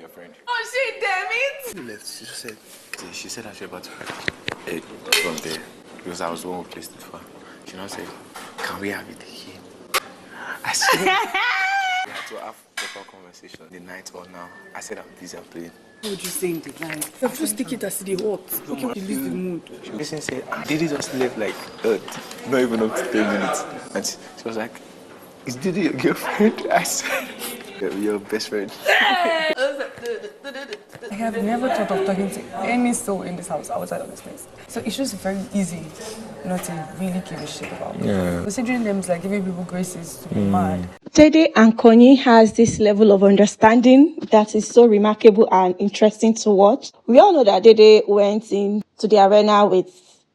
your friend. Oh shit, damn it! She said I should about to egg from there because I was the one who placed it for her. She now said, can we have it again? I said, we had to have a proper conversation the night or now. I said I'm busy, I'm playing. What would you say in the night? You just take it as the hot. Okay, release the mood. She was saying, Dede just left like not even up to 10 minutes. And she was like, is Dede your girlfriend? I said, your best friend. I have never thought of talking to any soul in this house outside of this place. So it's just very easy not to really give a shit about me. Yeah. Considering them is like giving people graces to be mad. Dede and Koyin has this level of understanding that is so remarkable and interesting to watch. We all know that Dede went into the arena with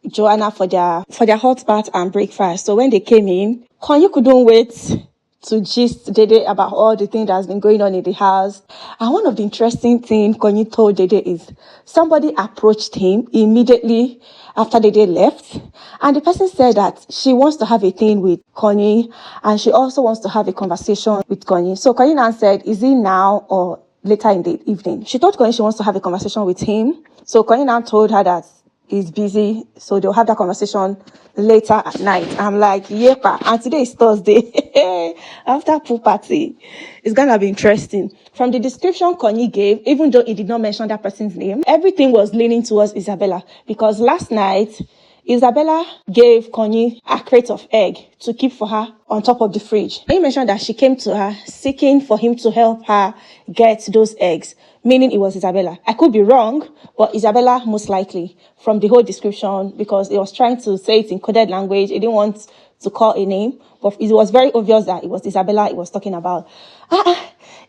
Joanna for their hot bath and breakfast. So when they came in, Koyin couldn't wait to gist Dede about all the things that's been going on in the house. And one of the interesting things Koyin told Dede is somebody approached him immediately after Dede left. And the person said that she wants to have a thing with Koyin and she also wants to have a conversation with Koyin. So Koyin answered, is it now or later in the evening? She told Koyin she wants to have a conversation with him. So Koyin now told her that he's busy, so they'll have that conversation later at night. I'm like, yepa, and today is Thursday. After pool party, it's gonna be interesting. From the description Koyin gave, even though he did not mention that person's name, everything was leaning towards Isabella. Because last night, Isabella gave Koyin a crate of egg to keep for her on top of the fridge. He mentioned that she came to her seeking for him to help her get those eggs, meaning it was Isabella. I could be wrong, but Isabella most likely from the whole description, because it was trying to say it in coded language. It didn't want to call a name, but it was very obvious that it was Isabella it was talking about.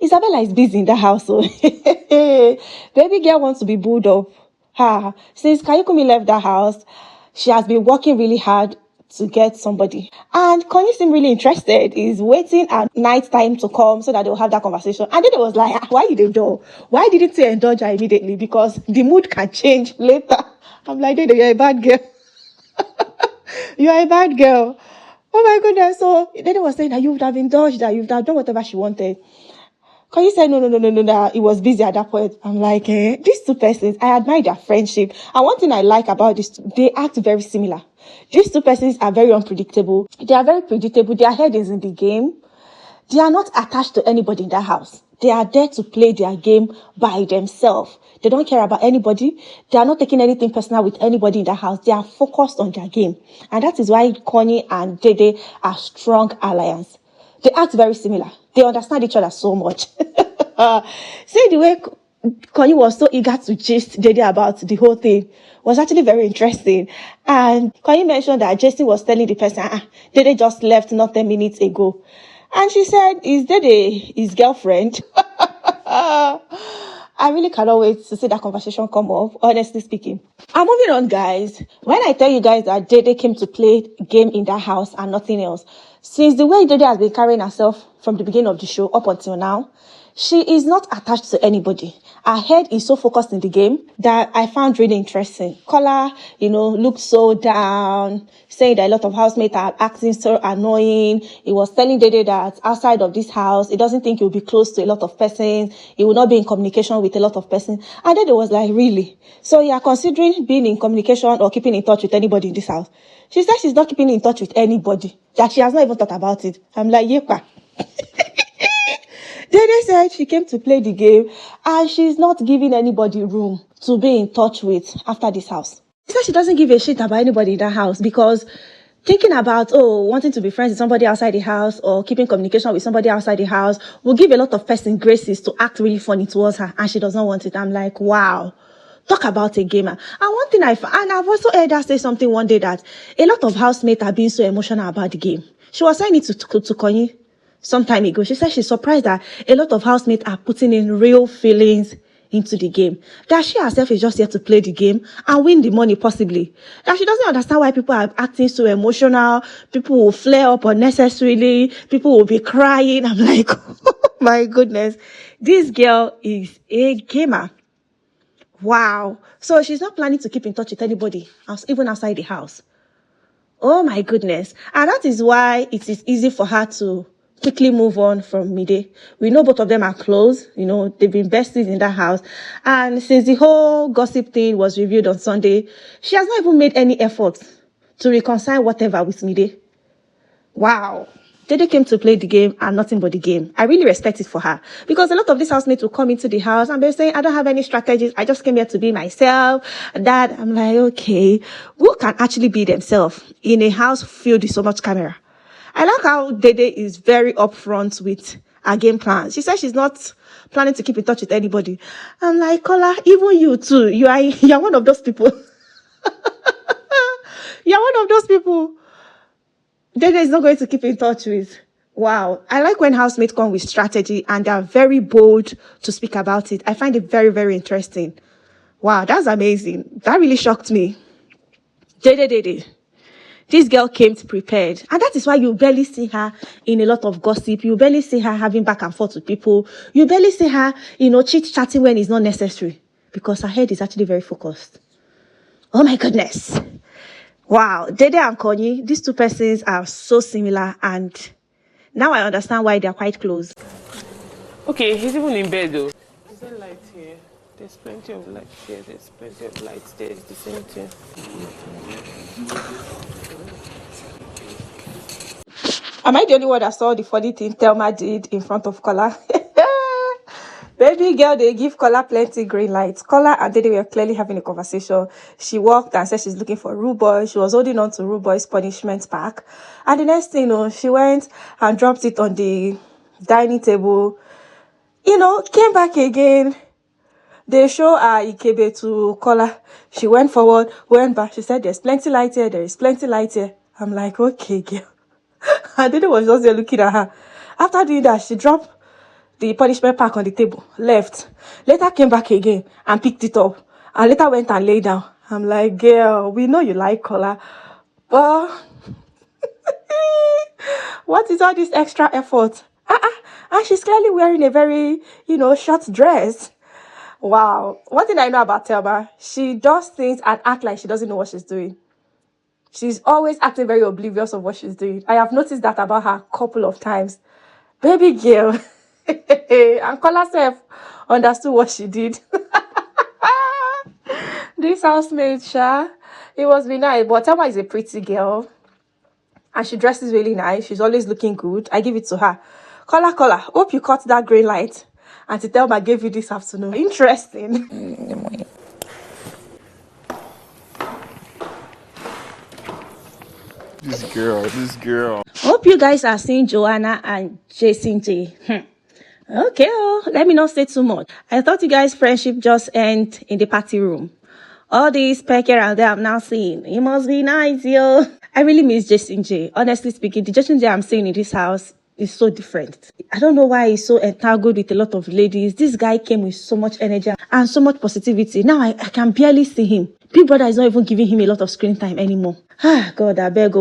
Isabella is busy in the house, so baby girl wants to be booed up. Since Kayukumi left the house, she has been working really hard to get somebody. And Koyin seemed really interested. He's waiting at night time to come so that they'll have that conversation. And then it was like, why you didn't do? Why didn't you indulge her immediately? Because the mood can change later. I'm like, Dede, you're a bad girl. You're a bad girl. Oh my goodness. So Dede was saying that you would have indulged her. You would have done whatever she wanted. Koyin said, no. He was busy at that point. I'm like, these two persons, I admire their friendship. And one thing I like about this, they act very similar. These two persons are very unpredictable. They are very predictable. Their head is in the game. They are not attached to anybody in that house. They are there to play their game by themselves. They don't care about anybody. They are not taking anything personal with anybody in that house. They are focused on their game. And that is why Koyin and Dede are strong alliance. They act very similar. They understand each other so much. See the way Koyin was so eager to gist Dede about the whole thing was actually very interesting. And Koyin mentioned that Jason was telling the person, Dede just left not 10 minutes ago. And she said, is Dede his girlfriend? I really cannot wait to see that conversation come up, honestly speaking. I'm moving on, guys. When I tell you guys that Dede came to play a game in that house and nothing else, since the way Dede has been carrying herself from the beginning of the show up until now, she is not attached to anybody. Her head is so focused in the game that I found really interesting. Kola, looked so down, saying that a lot of housemates are acting so annoying. He was telling Dede that outside of this house, he doesn't think he'll be close to a lot of persons. He will not be in communication with a lot of persons. And Dede was like, really? So you are considering being in communication or keeping in touch with anybody in this house? She said she's not keeping in touch with anybody, that she has not even thought about it. I'm like, yepa. Dede said she came to play the game and she's not giving anybody room to be in touch with after this house. She said she doesn't give a shit about anybody in that house because thinking about, wanting to be friends with somebody outside the house or keeping communication with somebody outside the house will give a lot of person graces to act really funny towards her, and she does not want it. I'm like, wow. Talk about a gamer. And one thing and I've also heard her say something one day that a lot of housemates are being so emotional about the game. She was saying it to Koyin some time ago. She said she's surprised that a lot of housemates are putting in real feelings into the game. That she herself is just here to play the game and win the money possibly. That she doesn't understand why people are acting so emotional. People will flare up unnecessarily. People will be crying. I'm like, oh my goodness. This girl is a gamer. Wow. So she's not planning to keep in touch with anybody, even outside the house. Oh my goodness. And that is why it is easy for her to quickly move on from Mide. We know both of them are close. You know, they've been besties in that house. And since the whole gossip thing was revealed on Sunday, she has not even made any effort to reconcile whatever with Mide. Wow. Dede came to play the game and nothing but the game. I really respect it for her. Because a lot of these housemates will come into the house and they're saying, I don't have any strategies. I just came here to be myself. That I'm like, okay, who can actually be themselves in a house filled with so much camera? I like how Dede is very upfront with her game plans. She says she's not planning to keep in touch with anybody. I'm like, Kola, even you too. You're one of those people. You're one of those people Dede is not going to keep in touch with. Wow. I like when housemates come with strategy and they are very bold to speak about it. I find it very, very interesting. Wow, that's amazing. That really shocked me. Dede. This girl came prepared. And that is why you barely see her in a lot of gossip. You barely see her having back and forth with people. You barely see her, chit-chatting when it's not necessary. Because her head is actually very focused. Oh my goodness. Wow. Dede and Koyin, these two persons are so similar. And now I understand why they are quite close. Okay, he's even in bed though. Is there light here? There's plenty of light here. There's plenty of light there. It's the same thing. Am I the only one that saw the funny thing Thelma did in front of Kola? Baby girl, they give Kola plenty green lights. Kola and Dede were clearly having a conversation. She walked and said she's looking for Rude Boy. She was holding on to Rude Boy's punishment pack. And the next thing, she went and dropped it on the dining table. Came back again. They show her Ikebe to Kola. She went forward, went back. She said, there's plenty light here. There is plenty light here. I'm like, okay, girl. And Dede was just there looking at her. After doing that, she dropped the punishment pack on the table, left. Later came back again and picked it up. And later went and lay down. I'm like, girl, we know you like Kola. But what is all this extra effort? And she's clearly wearing a very, short dress. Wow. One thing I know about Thelma, she does things and act like she doesn't know what she's doing. She's always acting very oblivious of what she's doing. I have noticed that about her a couple of times. Baby girl. And Kola self understood what she did. This housemate, it was really nice. But Thelma is a pretty girl. And she dresses really nice. She's always looking good. I give it to her. Kola, hope you caught that green light. Auntie Thelma gave you this afternoon. Interesting. This girl. Hope you guys are seeing Joanna and Jason J. Okay, let me not say too much. I thought you guys' friendship just end in the party room. All these pecker and there I'm now seeing. It must be nice, yo. I really miss Jason J. Honestly speaking, the Jason J I'm seeing in this house is so different. I don't know why he's so entangled with a lot of ladies. This guy came with so much energy and so much positivity. Now I can barely see him. Big Brother is not even giving him a lot of screen time anymore. God, I beg.